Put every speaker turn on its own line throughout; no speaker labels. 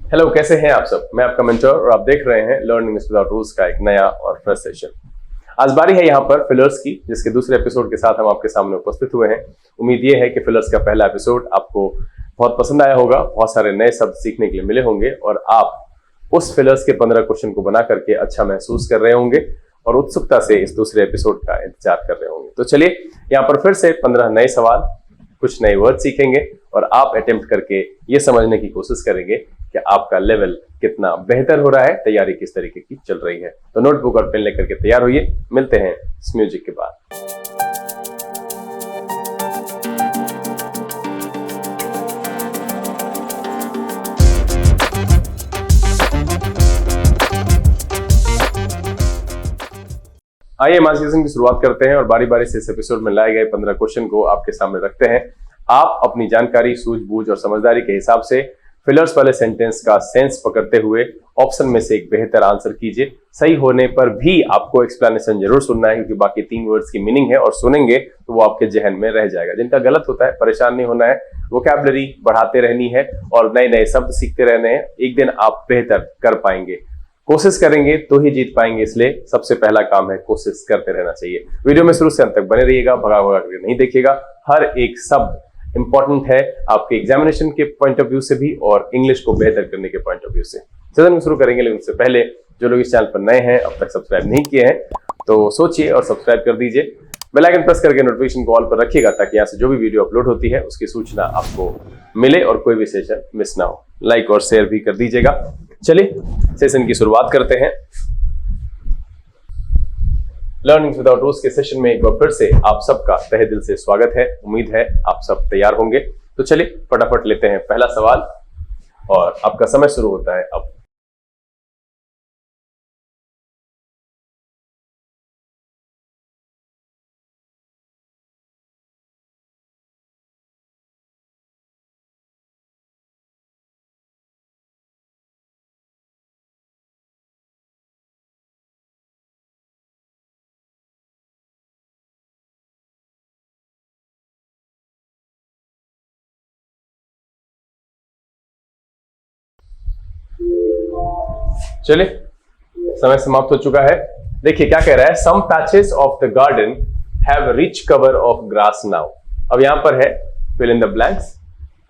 Hello, कैसे हैं आप सब। मैं आपका मेंटर और आप देख रहे हैं लर्न इंग्लिश विदाउट रूल्स का एक नया और फ्रेश सेशन। आज बारी है यहाँ पर फिलर्स की, जिसके दूसरे एपिसोड के साथ हम आपके सामने उपस्थित हुए हैं। उम्मीद ये है कि फिलर्स का पहला एपिसोड आपको बहुत पसंद आया होगा, बहुत सारे नए शब्द सीखने के लिए मिले होंगे और आप उस फिलर्स के 15 क्वेश्चन को बना करके अच्छा महसूस कर रहे होंगे और उत्सुकता से इस दूसरे एपिसोड का इंतजार कर रहे होंगे। तो चलिए यहाँ पर फिर से 15 नए सवाल, कुछ नए वर्ड सीखेंगे और आप अटेम्प्ट करके ये समझने की कोशिश करेंगे कि आपका लेवल कितना बेहतर हो रहा है, तैयारी किस तरीके की चल रही है। तो नोटबुक और पेन लेकर के तैयार होइए, मिलते हैं इस म्यूजिक के बाद। आइए आज सेशन की शुरुआत करते हैं और बारी बारी से इस एपिसोड में लाए गए 15 क्वेश्चन को आपके सामने रखते हैं। आप अपनी जानकारी, सूझबूझ और समझदारी के हिसाब से फिलर्स वाले सेंटेंस का सेंस पकड़ते हुए ऑप्शन में से एक बेहतर आंसर कीजिए। सही होने पर भी आपको एक्सप्लेनेशन जरूर सुनना है, क्योंकि बाकी 3 वर्ड्स की मीनिंग है और सुनेंगे तो वो आपके जहन में रह जाएगा। जिनका गलत होता है परेशान नहीं होना है, वोकैबुलरी बढ़ाते रहनी है और नए नए शब्द सीखते रहने हैं। एक दिन आप बेहतर कर पाएंगे, कोशिश करेंगे तो ही जीत पाएंगे। इसलिए सबसे पहला काम है कोशिश करते रहना चाहिए। वीडियो में शुरू से अंत तक बने रहिएगा, भगा भगा करके नहीं देखिएगा। हर एक शब्द इंपॉर्टेंट है आपके एग्जामिनेशन के पॉइंट ऑफ व्यू से भी और इंग्लिश को बेहतर करने के पॉइंट ऑफ व्यू से। सेशन शुरू करेंगे, लेकिन उससे पहले जो लोग इस चैनल पर नए हैं, अब तक सब्सक्राइब नहीं किए हैं, तो सोचिए और सब्सक्राइब कर दीजिए। बेल आइकन प्रेस करके नोटिफिकेशन को ऑल पर रखिएगा, ताकि यहाँ से जो भी वीडियो अपलोड होती है उसकी सूचना आपको मिले और कोई भी सेशन मिस ना हो। लाइक और शेयर भी कर दीजिएगा। चलिए सेशन की शुरुआत करते हैं। लर्निंग विदाउट रूल्स के सेशन में एक बार फिर से आप सबका तहे दिल से स्वागत है। उम्मीद है आप सब तैयार होंगे। तो चलिए फटाफट लेते हैं पहला सवाल और आपका समय शुरू होता है अब। चलिए समय समाप्त हो चुका है। देखिए क्या कह रहा है, some patches of the garden have rich cover of grass now. अब यहां पर है फिल इन द ब्लैंक्स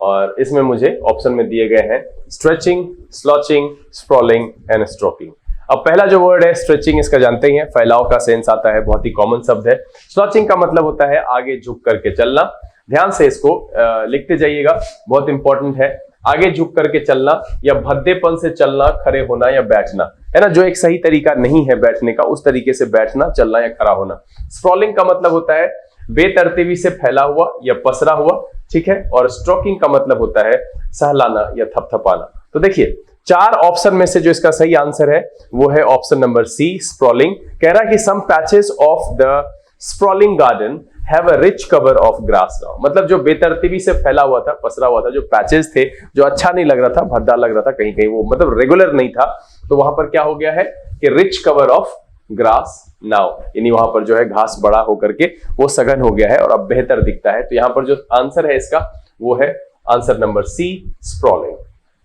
और इसमें मुझे ऑप्शन में दिए गए हैं स्ट्रेचिंग, स्लॉचिंग, स्प्रॉलिंग एंड स्ट्रोकिंग। अब पहला जो वर्ड है स्ट्रेचिंग, इसका जानते ही हैं, फैलाव का सेंस आता है, बहुत ही कॉमन शब्द है। स्लॉचिंग का मतलब होता है आगे झुक करके चलना। ध्यान से इसको लिखते जाइएगा, बहुत इंपॉर्टेंट है। आगे झुक करके चलना या भद्देपन से चलना, खड़े होना या बैठना, है ना, जो एक सही तरीका नहीं है बैठने का, उस तरीके से बैठना, चलना या खड़ा होना। स्प्रॉलिंग का मतलब होता है बेतरतीबी से फैला हुआ या पसरा हुआ, ठीक है। और स्ट्रोकिंग का मतलब होता है सहलाना या थपथपाना। तो देखिए 4 ऑप्शन में से जो इसका सही आंसर है वो है ऑप्शन नंबर सी, स्प्रॉलिंग। कह रहा है कि some patches of the sprawling garden have a rich cover of grass now. मतलब जो बेतरतीबी से फैला हुआ था, पसरा हुआ था, जो पैचेस थे, जो अच्छा नहीं लग रहा था, भद्दा लग रहा था, कहीं कहीं वो मतलब रेगुलर नहीं था, तो वहां पर क्या हो गया है कि rich cover of grass now, यानी वहां पर जो है घास बड़ा होकर के वो सघन हो गया है और अब बेहतर दिखता है। तो यहां पर जो आंसर है इसका वो है आंसर नंबर सी, स्प्रॉलिंग।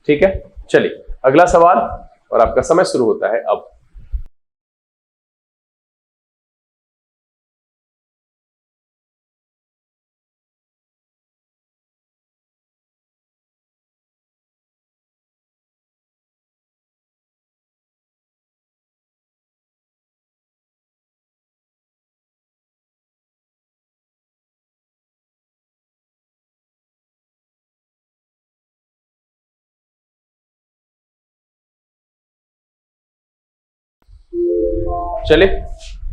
ठीक है, चलिए अगला सवाल और आपका समय शुरू होता है अब। चलिए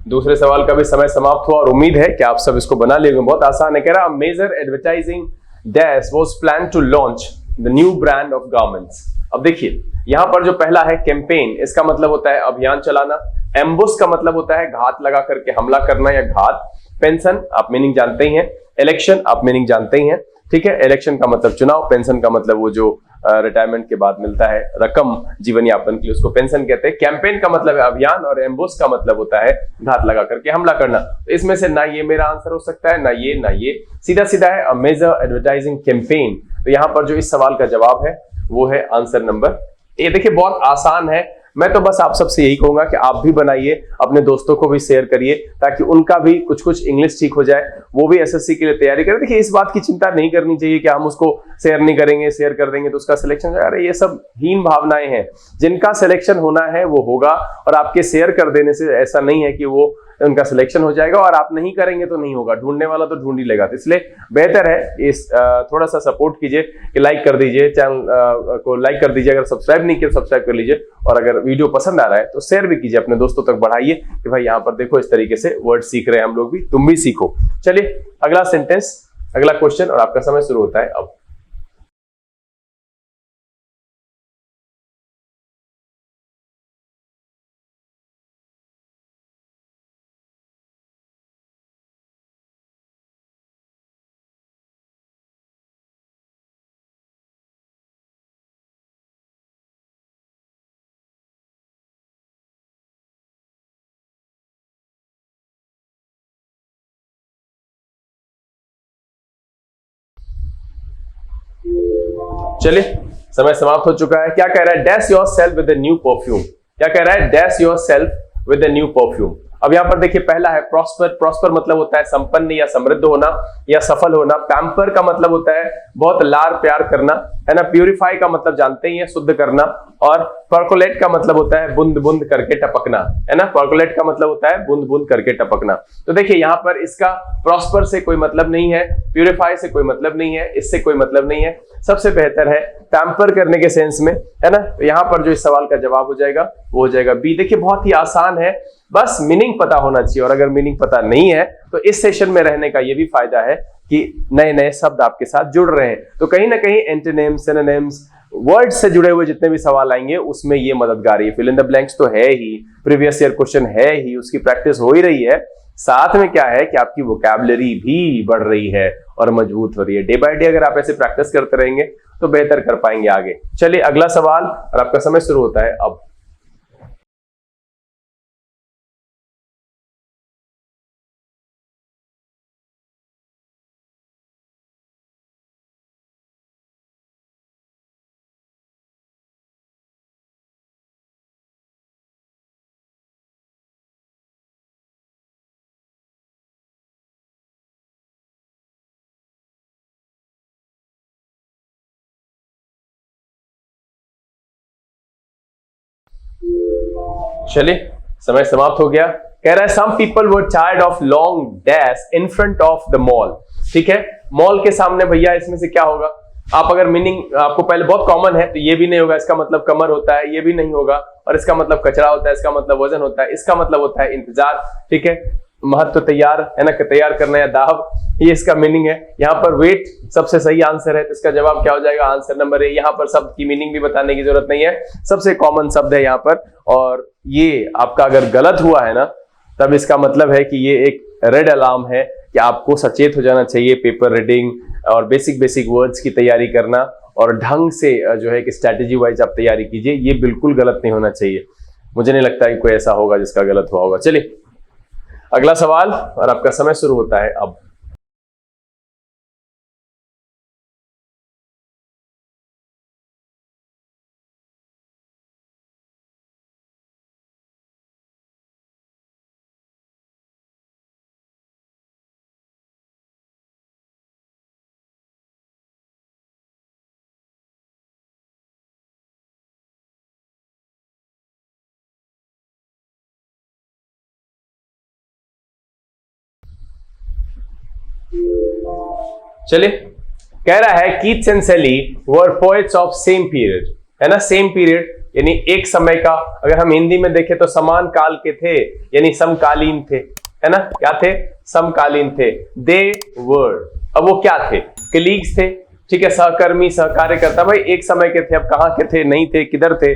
दूसरे सवाल का भी समय समाप्त हुआ और उम्मीद है कि आप सब इसको बना लेंगे। बहुत आसान है। कह रहा major advertising dash was plan to launch the new brand of garments. अब देखिए यहां पर जो पहला है कैंपेन, इसका मतलब होता है अभियान चलाना। एम्बुश का मतलब होता है घात लगा करके हमला करना या घात। पेंशन आप मीनिंग जानते ही हैं। इलेक्शन आप मीनिंग जानते ही हैं, ठीक है। इलेक्शन का मतलब चुनाव, पेंशन का मतलब वो जो रिटायरमेंट के बाद मिलता है रकम जीवन यापन के लिए, उसको पेंशन कहते हैं। कैंपेन का मतलब है अभियान और एम्बुश का मतलब होता है घात लगा करके हमला करना। तो इसमें से ना ये मेरा आंसर हो सकता है, ना ये, सीधा सीधा है मेजर एडवर्टाइजिंग कैंपेन। तो यहां पर जो इस सवाल का जवाब है वो है आंसर नंबर ये देखिए बहुत आसान है। मैं तो बस आप सबसे यही कहूंगा कि आप भी बनाइए, अपने दोस्तों को भी शेयर करिए, ताकि उनका भी कुछ कुछ इंग्लिश ठीक हो जाए, वो भी एसएससी के लिए तैयारी करें। देखिए इस बात की चिंता नहीं करनी चाहिए कि हम उसको शेयर नहीं करेंगे, शेयर कर देंगे तो उसका सिलेक्शन हो जाएगा। अरे ये सब हीन भावनाएं हैं। जिनका सिलेक्शन होना है वो होगा, और आपके शेयर कर देने से ऐसा नहीं है कि वो उनका सिलेक्शन हो जाएगा, और आप नहीं करेंगे तो नहीं होगा। ढूंढने वाला तो ढूंढ ही लेगा। तो इसलिए बेहतर है इस थोड़ा सा सपोर्ट कीजिए कि लाइक कर दीजिए, चैनल को लाइक कर दीजिए, अगर सब्सक्राइब नहीं किया सब्सक्राइब कर लीजिए, और अगर वीडियो पसंद आ रहा है तो शेयर भी कीजिए, अपने दोस्तों तक बढ़ाइए कि भाई यहाँ पर देखो इस तरीके से वर्ड सीख रहे हैं हम लोग भी, तुम भी सीखो। चलिए अगला सेंटेंस, अगला क्वेश्चन, और आपका समय शुरू होता है अब। चलिए समय समाप्त हो चुका है। क्या कह रहा है? Dash your self with new perfume. क्या कह रहा है? Dash your self with new perfume. अब यहां पर देखिए पहला है प्रॉस्पर। प्रॉस्पर मतलब होता है संपन्न या समृद्ध होना या सफल होना। पैम्पर का मतलब होता है बहुत लाड़ प्यार करना, है ना। प्यूरिफाई का मतलब जानते ही है, शुद्ध करना। और पर्कोलेट का मतलब होता है बूंद बूंद करके टपकना, है ना। पर्कोलेट का मतलब होता है बूंद बूंद करके टपकना। तो देखिए यहाँ पर इसका प्रॉस्पर से कोई मतलब नहीं है, प्यूरिफाई से कोई मतलब नहीं है, इससे कोई मतलब नहीं है। सबसे बेहतर है पैम्पर करने के सेंस में, है ना। तो यहाँ पर जो इस सवाल का जवाब हो जाएगा वो हो जाएगा बी। देखिए बहुत ही आसान है, बस मीनिंग पता होना चाहिए। और अगर मीनिंग पता नहीं है तो इस सेशन में रहने का ये भी फायदा है कि नए नए शब्द आपके साथ जुड़ रहे हैं। तो कहीं ना कहीं एंटोनिम्स, सिनोनिम्स, वर्ड से जुड़े हुए जितने भी सवाल आएंगे उसमें ये मददगार है। फिल इन द ब्लैंक्स तो है ही, प्रीवियस ईयर क्वेश्चन है ही, उसकी प्रैक्टिस हो ही रही है। साथ में क्या है कि आपकी वोकैबुलरी भी बढ़ रही है और मजबूत हो रही है। डे बाय डे अगर आप ऐसे प्रैक्टिस करते रहेंगे तो बेहतर कर पाएंगे आगे। चलिए अगला सवाल, और आपका समय शुरू होता है अब। चलिए समय समाप्त हो गया। कह रहा है some people were tired of long dash in front of the mall. ठीक है, मॉल के सामने भैया इसमें से क्या होगा? आप अगर मीनिंग आपको पहले बहुत कॉमन है तो ये भी नहीं होगा, इसका मतलब कमर होता है, ये भी नहीं होगा। और इसका मतलब कचरा होता है, इसका मतलब वजन होता है, इसका मतलब होता है इंतजार। ठीक है, महत्व तैयार, है ना, तैयार करना या दाव, ये इसका मीनिंग है। यहाँ पर वेट सबसे सही आंसर है, तो इसका जवाब क्या हो जाएगा? Answer number A. यहाँ पर शब्द की मीनिंग भी बताने की जरूरत नहीं है, सबसे कॉमन शब्द है यहाँ पर। और ये आपका अगर गलत हुआ है ना, तब इसका मतलब है कि ये एक रेड अलार्म है कि आपको सचेत हो जाना चाहिए। पेपर रीडिंग और बेसिक वर्ड्स की तैयारी करना और ढंग से जो है कि स्ट्रैटेजी वाइज आप तैयारी कीजिए, ये बिल्कुल गलत नहीं होना चाहिए। मुझे नहीं लगता कि कोई ऐसा होगा जिसका गलत हुआ होगा। चलिए अगला सवाल, और आपका समय शुरू होता है अब। चलिए, कह रहा है कीट्स एंड सेली वर पोएट्स ऑफ सेम पीरियड, है ना। सेम पीरियड यानी एक समय का, अगर हम हिंदी में देखें तो समान काल के थे, यानी समकालीन थे, है ना। क्या थे? समकालीन थे। दे वर, अब वो क्या थे? कलीग्स थे, ठीक है, सहकर्मी, सहकार्यकर्ता। भाई एक समय के थे, अब कहाँ के थे, नहीं थे, किधर थे?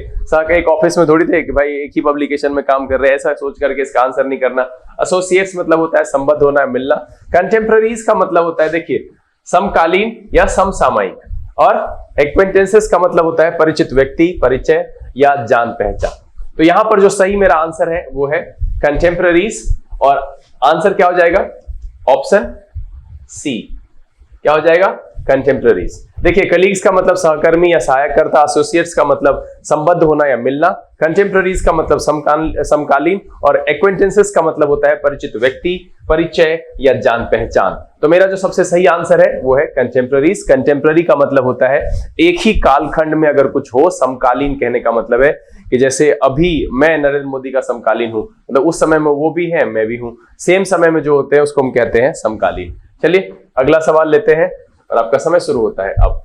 एक ऑफिस में थोड़ी थे कि भाई एक ही पब्लिकेशन में काम कर रहे हैं, ऐसा सोच करके इसका आंसर नहीं करना। एसोसिएट्स मतलब होता है संबद्ध होना, मिलना। कंटेम्पररीज का मतलब होता है, देखिए, समकालीन या समसामयिक। और एक्वेंटेंसेस का मतलब होता है परिचित व्यक्ति, परिचय या जान पहचान। तो यहां पर जो सही मेरा आंसर है वो है कंटेम्पररीज, और आंसर क्या हो जाएगा? Option C. क्या हो जाएगा? कंटेम्पररीज। देखिए कलीग्स का मतलब सहकर्मी या सहायककर्ता, एसोसिएट्स का मतलब संबद्ध होना या मिलना, कंटेम्पररीज का मतलब समकालीन, और एक्वेंटेंसेस का मतलब होता है परिचित व्यक्ति, परिचय या जान पहचान। तो मेरा जो सबसे सही आंसर है वो है कंटेम्पररीज। कंटेम्पररी का मतलब होता है एक ही कालखंड में अगर कुछ हो। समकालीन कहने का मतलब है कि जैसे अभी मैं नरेंद्र मोदी का समकालीन हूं, मतलब उस समय में वो भी है मैं भी हूं, सेम समय में जो होते हैं उसको हम कहते हैं समकालीन। चलिए अगला सवाल लेते हैं और आपका समय शुरू होता है अब।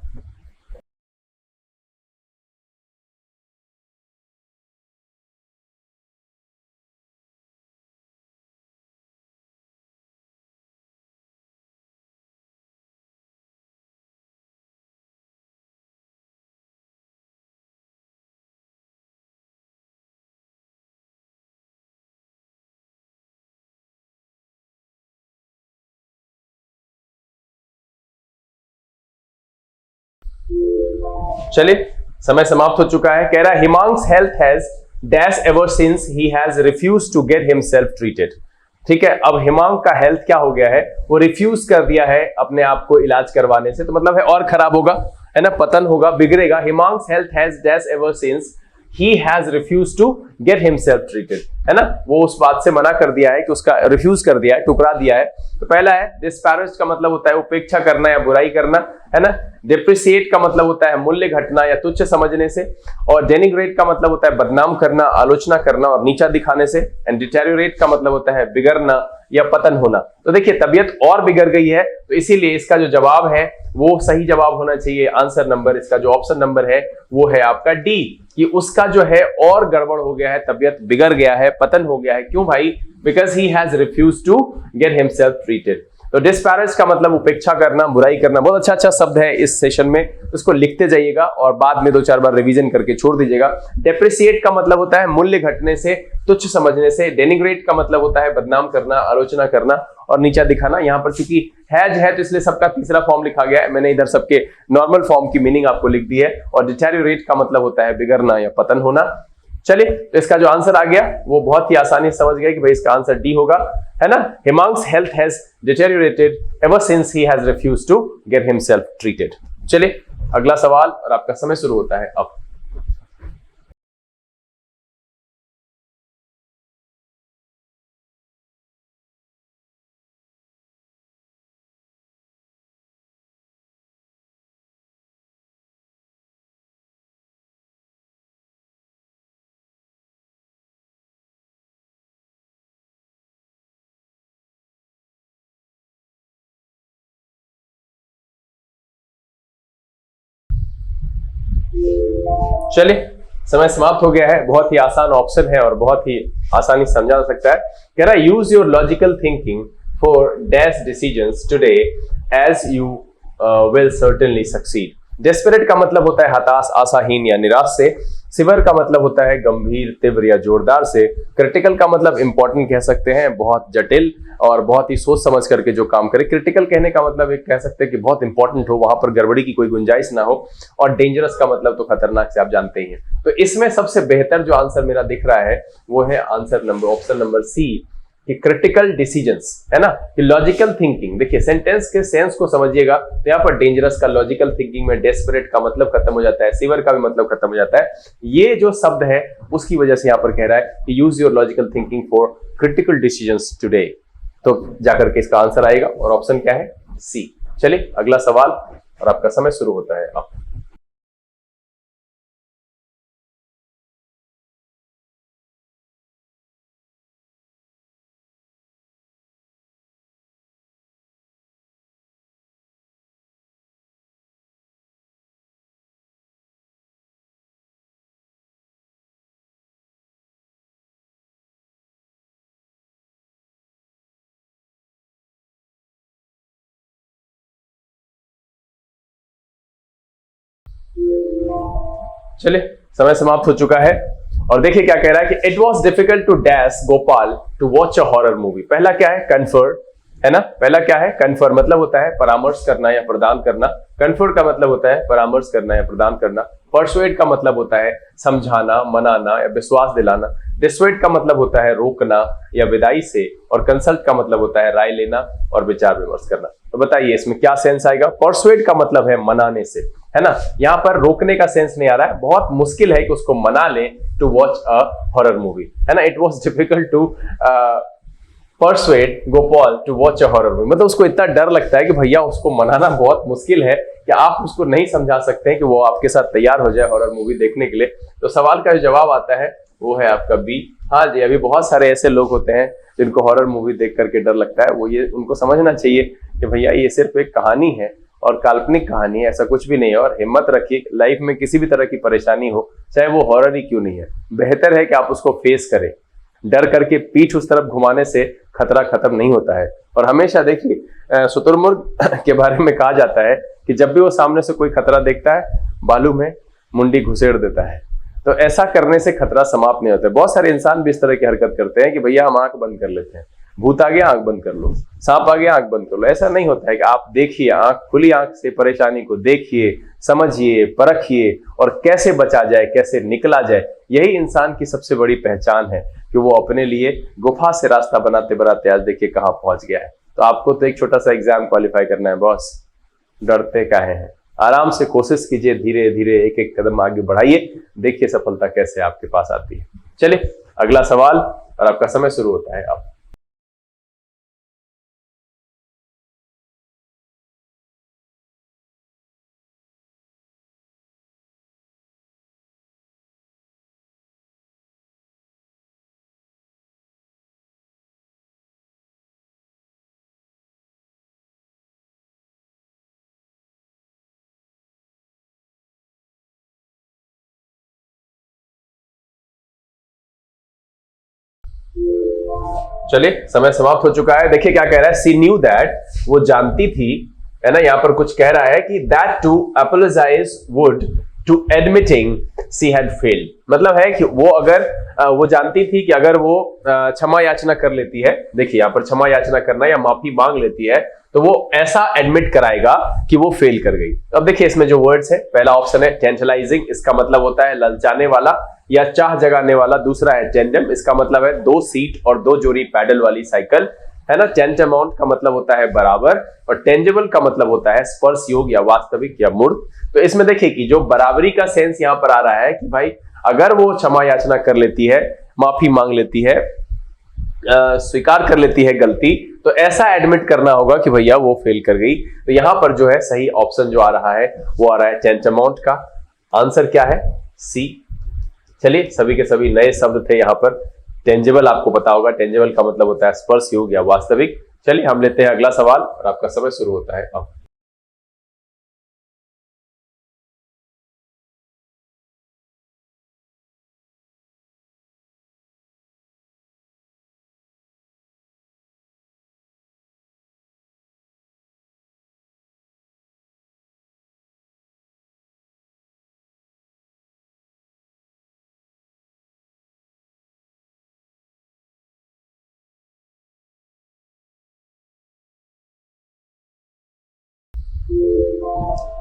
चलिए समय समाप्त हो चुका है। कह रहा है Himansh health has dash ever since he has refuse to get himself treated. ठीक है, अब हिमांक का हेल्थ क्या हो गया है, वो रिफ्यूज कर दिया है अपने आप को इलाज करवाने से, तो मतलब है और खराब होगा, है ना, पतन होगा, बिगड़ेगा। Himansh health has dash ever since he has refuse to get himself treated, है ना, वो उस बात से मना कर दिया है कि उसका रिफ्यूज कर दिया है, टुकरा दिया है। तो पहला है डिस्पैरेज का मतलब होता है उपेक्षा करना या बुराई करना, है ना। डिप्रिसिएट का मतलब होता है मूल्य घटना या तुच्छ समझने से, और डेनिग्रेट का मतलब होता है बदनाम करना, आलोचना करना और नीचा दिखाने से, एंड डिटेरियोरेट का मतलब होता है बिगड़ना या पतन होना। तो देखिए तबियत और बिगड़ गई है, तो इसीलिए इसका जो जवाब है वो सही जवाब होना चाहिए। आंसर नंबर इसका जो ऑप्शन नंबर है वो है आपका डी, कि उसका जो है और गड़बड़ हो गया है, तबियत बिगड़ गया है, पतन हो गया है। क्यों भाई? Because he has refuse to get himself treated. तो डिस्पैरेज का मतलब उपेक्षा करना, बुराई करना। बहुत अच्छा अच्छा शब्द है इस सेशन में, इसको लिखते जाइएगा और बाद में 2-4 बार रिवीजन करके छोड़ दीजिएगा। डेप्रिसिएट का मतलब होता है मूल्य घटने से, तुच्छ समझने से। डेनिग्रेट का मतलब होता है बदनाम करना, आलोचना करना और नीचा दिखाना। यहाँ पर चूंकि हैज है तो इसलिए सबका तीसरा फॉर्म लिखा गया है, मैंने इधर सबके नॉर्मल फॉर्म की मीनिंग आपको लिख दी है। और डिटेरियोरेट का मतलब होता है बिगड़ना या पतन होना। चलिए तो इसका जो आंसर आ गया वो बहुत ही आसानी से समझ गया कि भाई इसका आंसर डी होगा, है ना। Himansh health has deteriorated ever since he has refused to get himself treated. चलिए अगला सवाल और आपका समय शुरू होता है अब। चलिए समय समाप्त हो गया है। बहुत ही आसान ऑप्शन है और बहुत ही आसानी से समझा जा सकता है। कह रहा है use your logical thinking for dash decisions today as you will certainly succeed. Desperate का मतलब होता है हताश, आशाहीन या निराश से। सिवर का मतलब होता है गंभीर, तीव्र या जोरदार से। क्रिटिकल का मतलब इंपॉर्टेंट कह सकते हैं, बहुत जटिल और बहुत ही सोच समझ करके जो काम करे। क्रिटिकल कहने का मतलब एक कह सकते हैं कि बहुत इंपॉर्टेंट हो, वहां पर गड़बड़ी की कोई गुंजाइश ना हो। और डेंजरस का मतलब तो खतरनाक से आप जानते ही हैं। तो इसमें सबसे बेहतर जो आंसर मेरा दिख रहा है वो है answer number, option number C, कि क्रिटिकल डिसीजंस, है ना, कि लॉजिकल थिंकिंग। देखिए सेंटेंस के सेंस को समझिएगा तो यहाँ पर डेंजरस का लॉजिकल थिंकिंग में डेस्परेट का मतलब खत्म हो जाता है, सीवर का भी मतलब खत्म हो जाता है। ये जो शब्द है उसकी वजह से यहाँ पर कह रहा है कि use your logical thinking for critical decisions today. तो जाकर के इसका आंसर आएगा और ऑप्शन क्या है? सी। चलिए अगला सवाल और आपका समय शुरू होता है अब। चलिए समय समाप्त हो चुका है और देखिए क्या कह रहा है कि it was difficult to dash Gopal to watch a horror movie. पहला क्या है? कन्फर, है ना। पहला क्या है? कन्फर मतलब होता है परामर्श करना या प्रदान करना। कन्फर का मतलब होता है परामर्श करना या प्रदान करना। परसुएड का मतलब होता है समझाना, मनाना या विश्वास दिलाना। डिसुएड का मतलब होता है रोकना या विदाई से। और कंसल्ट का मतलब होता है राय लेना और विचार विमर्श करना। तो बताइए इसमें क्या सेंस आएगा? परसुएड का मतलब है मनाने से, है ना। यहाँ पर रोकने का सेंस नहीं आ रहा है, बहुत मुश्किल है कि उसको मना ले to watch a horror movie, है ना। It was difficult to persuade Gopal to watch a horror movie, मतलब उसको इतना डर लगता है कि भैया उसको मनाना बहुत मुश्किल है कि आप उसको नहीं समझा सकते हैं कि वो आपके साथ तैयार हो जाए हॉरर मूवी देखने के लिए। तो सवाल का जो जवाब आता है वो है आपका बी। हाँ जी, अभी बहुत सारे ऐसे लोग होते हैं जिनको हॉरर मूवी देख करके डर लगता है, वो ये उनको समझना चाहिए कि भैया ये सिर्फ एक कहानी है और काल्पनिक कहानी है, ऐसा कुछ भी नहीं है। और हिम्मत रखिए, लाइफ में किसी भी तरह की परेशानी हो, चाहे वो हॉरर ही क्यों नहीं है, बेहतर है कि आप उसको फेस करें। डर करके पीठ उस तरफ घुमाने से खतरा खत्म नहीं होता है। और हमेशा देखिए शुतुरमुर्ग के बारे में कहा जाता है कि जब भी वो सामने से कोई खतरा देखता है, बालू में मुंडी घुसेड़ देता है। तो ऐसा करने से खतरा समाप्त नहीं होता है। बहुत सारे इंसान भी इस तरह की हरकत करते हैं कि भैया हम आंख बंद कर लेते हैं, भूत आ गया आंख बंद कर लो, सांप आ गया आंख बंद कर लो। ऐसा नहीं होता है कि आप देखिए, आंख खुली आंख से परेशानी को देखिए, समझिए, परखिए और कैसे बचा जाए, कैसे निकला जाए। यही इंसान की सबसे बड़ी पहचान है कि वो अपने लिए गुफा से रास्ता बनाते बनाते आज देखिए कहाँ पहुंच गया है। तो आपको तो एक छोटा सा एग्जाम क्वालिफाई करना है बॉस, डरते काहे हैं। आराम से कोशिश कीजिए, धीरे धीरे एक एक कदम आगे बढ़ाइए, देखिए सफलता कैसे आपके पास आती है। चलिए अगला सवाल और आपका समय शुरू होता है अब। चलिए समय समाप्त हो चुका है। देखिए क्या कह रहा है, सी न्यू दैट, वो जानती थी, है ना। यहां पर कुछ कह रहा है कि that to apologize would to admitting she had failed, मतलब है कि वो अगर वो जानती थी कि अगर वो क्षमा याचना कर लेती है, देखिए यहां पर क्षमा याचना करना या माफी मांग लेती है, तो वो ऐसा एडमिट कराएगा कि वो फेल कर गई। अब देखिए इसमें जो वर्ड्स है, पहला ऑप्शन है टेंटलाइजिंग, इसका मतलब होता है ललचाने वाला या चाह जगाने वाला। दूसरा है टेंडम, इसका मतलब है 2 सीट और 2 जोड़ी पैडल वाली साइकिल, है ना। टेंटामाउंट का मतलब होता है बराबर और टेंजिबल का मतलब होता है स्पर्श योग या वास्तविक या मूर्त। तो इसमें देखिए कि जो बराबरी का सेंस यहां पर आ रहा है कि भाई अगर वो क्षमा याचना कर लेती है, माफी मांग लेती है, स्वीकार कर लेती है गलती, तो ऐसा एडमिट करना होगा कि भैया वो फेल कर गई। तो यहां पर जो है सही ऑप्शन जो आ रहा है वो आ रहा है टेंटामाउंट का। आंसर क्या है? सी। चलिए सभी के सभी नए शब्द थे यहां पर। टेंजिबल आपको पता होगा, टेंजिबल का मतलब होता है स्पर्श योग या वास्तविक। चलिए हम लेते हैं अगला सवाल और आपका समय शुरू होता है अब।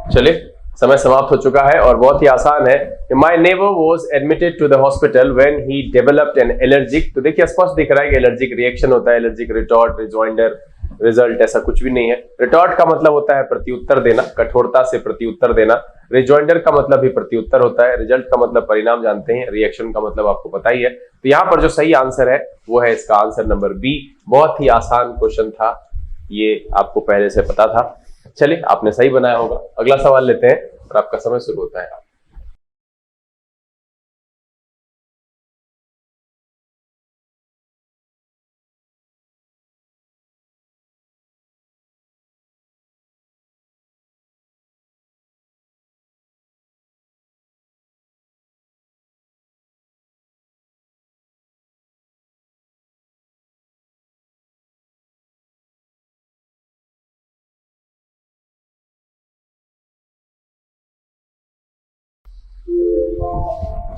चलिए समय समाप्त हो चुका है और बहुत ही आसान है। My neighbour was admitted to the hospital when he developed an allergic. तो देखिए स्पष्ट दिख रहा है कि एलर्जिक रिएक्शन होता है, एलर्जिक रिटॉर्ट, रिजॉइंडर, रिजल्ट, ऐसा कुछ भी नहीं है। रिटॉर्ट का मतलब होता है प्रत्युत्तर देना, कठोरता से प्रत्युत्तर देना। रिजॉइंडर का मतलब भी प्रत्युत्तर होता है। रिजल्ट का मतलब परिणाम जानते हैं, रिएक्शन का मतलब आपको पता ही है। तो यहाँ पर जो सही आंसर है वो है इसका आंसर नंबर बी। बहुत ही आसान क्वेश्चन था, ये आपको पहले से पता था। चलिए आपने सही बनाया होगा। अगला सवाल लेते हैं और आपका समय शुरू होता है।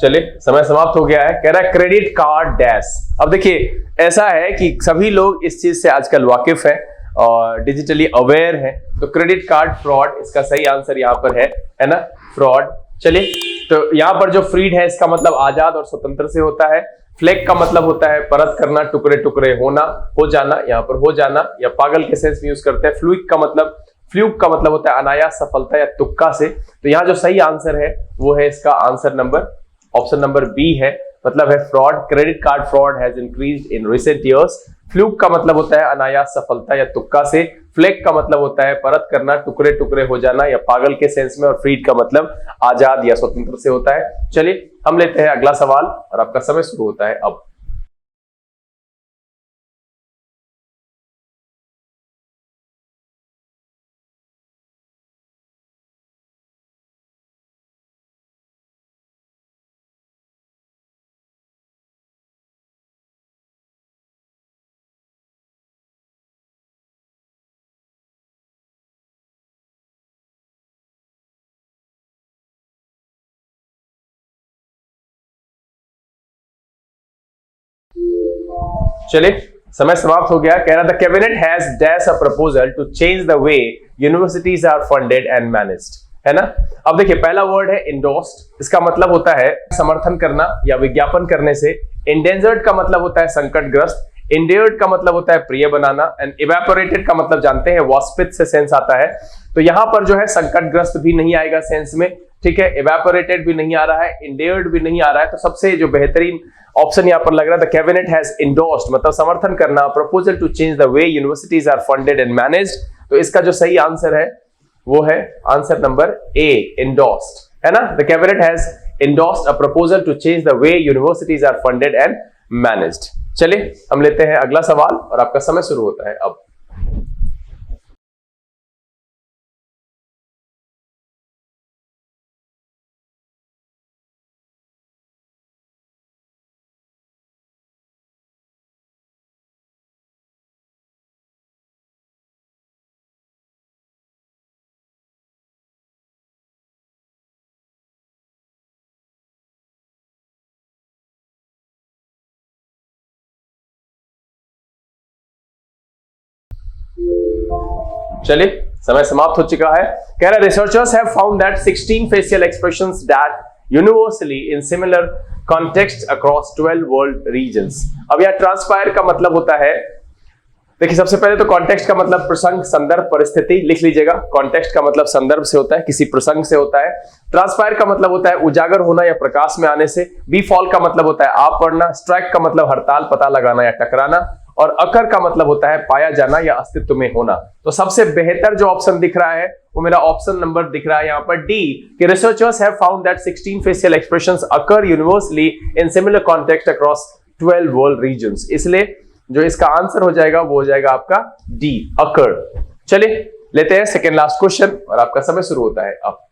चलिए समय समाप्त हो गया है। कह रहा है क्रेडिट कार्ड डैश। अब देखिए ऐसा है कि सभी लोग इस चीज से आजकल वाकिफ है और डिजिटली अवेयर है। तो क्रेडिट कार्ड फ्रॉड, इसका सही आंसर यहाँ पर है ना, फ्रॉड। चलिए तो यहाँ पर जो फ्रीड है इसका मतलब आजाद और स्वतंत्र से होता है। फ्लेक का मतलब होता है परत करना, टुकड़े टुकड़े होना, हो जाना, यहाँ पर हो जाना, या पागल के सेंस में यूज करते हैं। फ्लूक का मतलब होता है अनायास सफलता या तुक्का से। तो यहाँ जो सही आंसर है वो है इसका answer number option number B है, मतलब है fraud. Credit card fraud has increased in recent years. Fluke का मतलब होता है अनायास सफलता या तुक्का से। फ्लेक का मतलब होता है परत करना, टुकड़े टुकड़े हो जाना या पागल के सेंस में, और फ्रीड का मतलब आजाद या स्वतंत्र से होता है। चलिए हम लेते हैं अगला सवाल और आपका समय शुरू होता है अब। चलिए समय समाप्त हो गया। कह रहा था cabinet has dash a proposal to change the way universities are funded and managed, है ना। अब देखिए पहला वर्ड है इंडोर्स्ड, इसका मतलब होता है समर्थन करना या विज्ञापन करने से। इंडेंजर्ड का मतलब होता है संकटग्रस्त। इंडेयर्ड का मतलब होता है प्रिय बनाना। एंड इवेपोरेटेड का मतलब जानते हैं वास्पित से सेंस आता है। तो यहां पर जो है संकटग्रस्त भी नहीं आएगा सेंस में, ठीक है। इवेपोरेटेड भी नहीं आ रहा है, इंडेयर्ड भी नहीं आ रहा है। तो सबसे जो बेहतरीन ऑप्शन यहां पर लग रहा है, द कैबिनेट हैज इंडोर्स्ड मतलब समर्थन करना, proposal to change the way universities are funded and managed. तो इसका जो सही आंसर है वो है आंसर नंबर ए, इंडोर्स्ड, है ना। The cabinet has endorsed a proposal to change the way universities are funded and managed. चलिए हम लेते हैं अगला सवाल और आपका समय शुरू होता है अब। चलिए समय समाप्त हो चुका है। कह रहा researchers have found that 16 facial expressions that universally in similar context across 12 world regions. अब यह ट्रांसपायर का मतलब होता है, देखिए सबसे पहले तो कॉन्टेक्स्ट का मतलब प्रसंग, संदर्भ, परिस्थिति, लिख लीजिएगा। कॉन्टेक्स्ट का मतलब संदर्भ से होता है, किसी प्रसंग से होता है। ट्रांसपायर का मतलब होता है उजागर होना या प्रकाश में आने से। बी फॉल का मतलब होता है आप पढ़ना। स्ट्राइक का मतलब हड़ताल, पता लगाना या टकराना। और अकर का मतलब होता है पाया जाना या अस्तित्व में होना। तो सबसे बेहतर जो ऑप्शन दिख रहा है वो मेरा ऑप्शन नंबर दिख रहा है यहाँ पर डी, कि researchers have found that 16 facial expressions occur universally in similar context across 12 world regions. इसलिए जो इसका आंसर हो जाएगा वो हो जाएगा आपका डी, अकर। चलिए लेते हैं सेकेंड लास्ट क्वेश्चन और आपका समय शुरू होता है अब।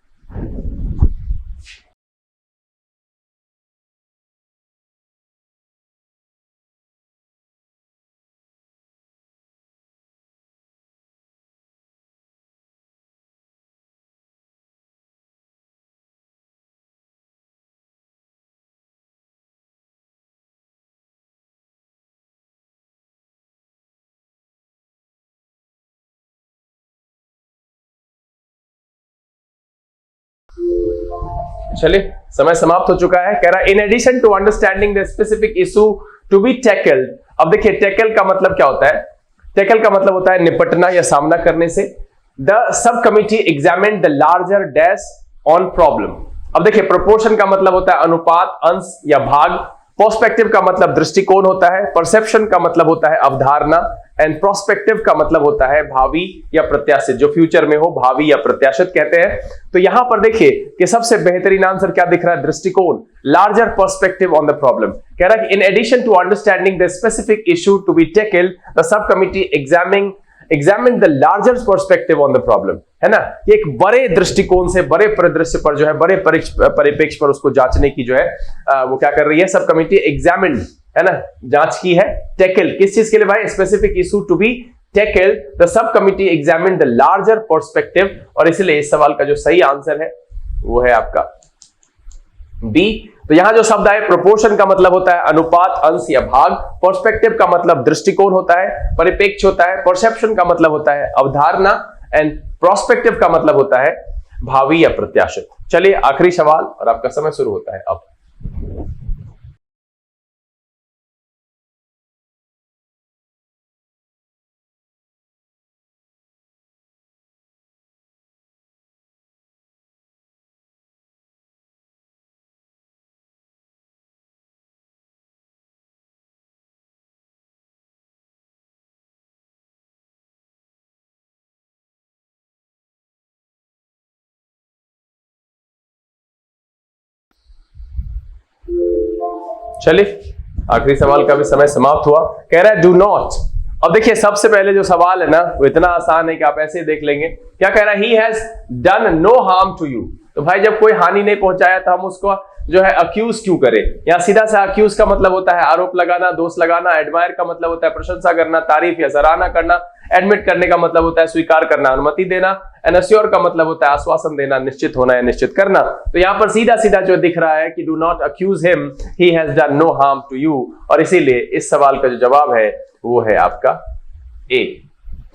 चलिए समय समाप्त हो चुका है। कह रहा in addition to understanding the specific issue to be tackled. अब देखिए टैकल का मतलब क्या होता है? टैकल का मतलब होता है निपटना या सामना करने से। The subcommittee examine the larger dash on problem. अब देखिए प्रोपोर्शन का मतलब होता है अनुपात, अंश या भाग। पर्सपेक्टिव का मतलब दृष्टिकोण होता है। परसेप्शन का मतलब होता है अवधारणा। एंड प्रोस्पेक्टिव का मतलब होता है भावी या प्रत्याशित, जो फ्यूचर में हो, भावी या प्रत्याशित कहते हैं। तो यहां पर देखिए कि सबसे बेहतरीन आंसर क्या दिख रहा है? दृष्टिकोण, larger perspective on the problem. कह रहा है कि in addition to understanding the specific issue to be tackled the subcommittee examine the larger perspective on the problem, है ना। ये एक बड़े दृष्टिकोण से, बड़े परिदृश्य पर जो है, बड़े परिप्रेक्ष्य पर उसको जांचने की जो है वो क्या कर रही है? सब कमिटी एग्जामिन, है ना, जांच की है। टैकल किस चीज के लिए भाई? Specific issue to be tackled the subcommittee examine the larger perspective. और इसलिए इस सवाल का जो सही आंसर है वो है आपका बी। तो यहां जो शब्द है प्रोपोर्शन का मतलब होता है अनुपात, अंश या भाग। पर्सपेक्टिव का मतलब दृष्टिकोण होता है, परिप्रेक्ष्य होता है। परसेप्शन का मतलब होता है अवधारणा। एंड प्रोस्पेक्टिव का मतलब होता है भावी या प्रत्याशित। चलिए आखिरी सवाल और आपका समय शुरू होता है अब। चलिए आखिरी सवाल का भी समय समाप्त हुआ। कह रहा है डू नॉट। अब देखिए सबसे पहले जो सवाल है ना वो इतना आसान है कि आप ऐसे ही देख लेंगे। क्या कह रहा है? He has done no harm to you. तो भाई जब कोई हानि नहीं पहुंचाया तो हम उसको जो है अक्यूज क्यों करें? यहाँ सीधा सा अक्यूज का मतलब होता है आरोप लगाना, दोष लगाना। एडमायर का मतलब होता है प्रशंसा करना, तारीफ या सराहना करना। एडमिट करने का मतलब होता है स्वीकार करना, अनुमति देना। एनश्योर का मतलब होता है आश्वासन देना, निश्चित होना या निश्चित करना। तो यहाँ पर सीधा सीधा जो दिख रहा है कि do not accuse him, he has done no harm to you, और इसीलिए इस सवाल का जो जवाब है वो है आपका ए।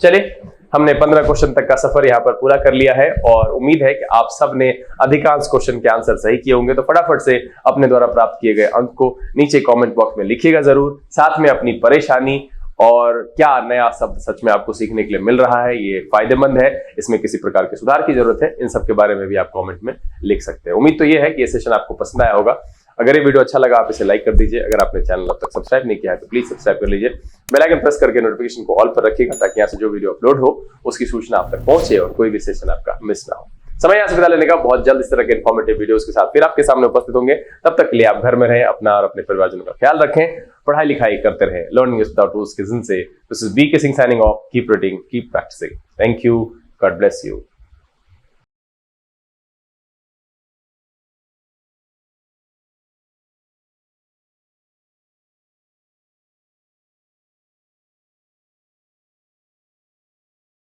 चलिए हमने 15 क्वेश्चन तक का सफर यहाँ पर पूरा कर लिया है और उम्मीद है कि आप सब ने अधिकांश क्वेश्चन के आंसर सही किए होंगे। तो फटाफट से अपने द्वारा प्राप्त किए गए अंक को नीचे कमेंट बॉक्स में लिखिएगा जरूर। साथ में अपनी परेशानी और क्या नया शब्द सच में आपको सीखने के लिए मिल रहा है, ये फायदेमंद है, इसमें किसी प्रकार के सुधार की जरूरत है, इन सब के बारे में भी आप कमेंट में लिख सकते हैं। उम्मीद तो ये है कि ये सेशन आपको पसंद आया होगा। अगर ये वीडियो अच्छा लगा आप इसे लाइक कर दीजिए। अगर आपने चैनल अब तक सब्सक्राइब नहीं किया है तो प्लीज सब्सक्राइब कर लीजिए। बेल आइकन प्रेस करके नोटिफिकेशन को ऑल पर रखिएगा ताकि यहाँ से जो वीडियो अपलोड हो उसकी सूचना आप तक पहुंचे और कोई भी सेशन आपका मिस ना हो। समय यहाँ से विदा लेने का। बहुत जल्द इस तरह के इन्फॉर्मेटिव वीडियोस के साथ फिर आपके सामने उपस्थित होंगे। तब तक के लिए आप घर में रहें, अपना और अपने परिवारजनों का ख्याल रखें, पढ़ाई लिखाई करते रहें। लर्निंग इज विदाउट रूल्स के जिन से this is B K Singh signing off. Keep reading, keep practicing. Thank you, God bless you.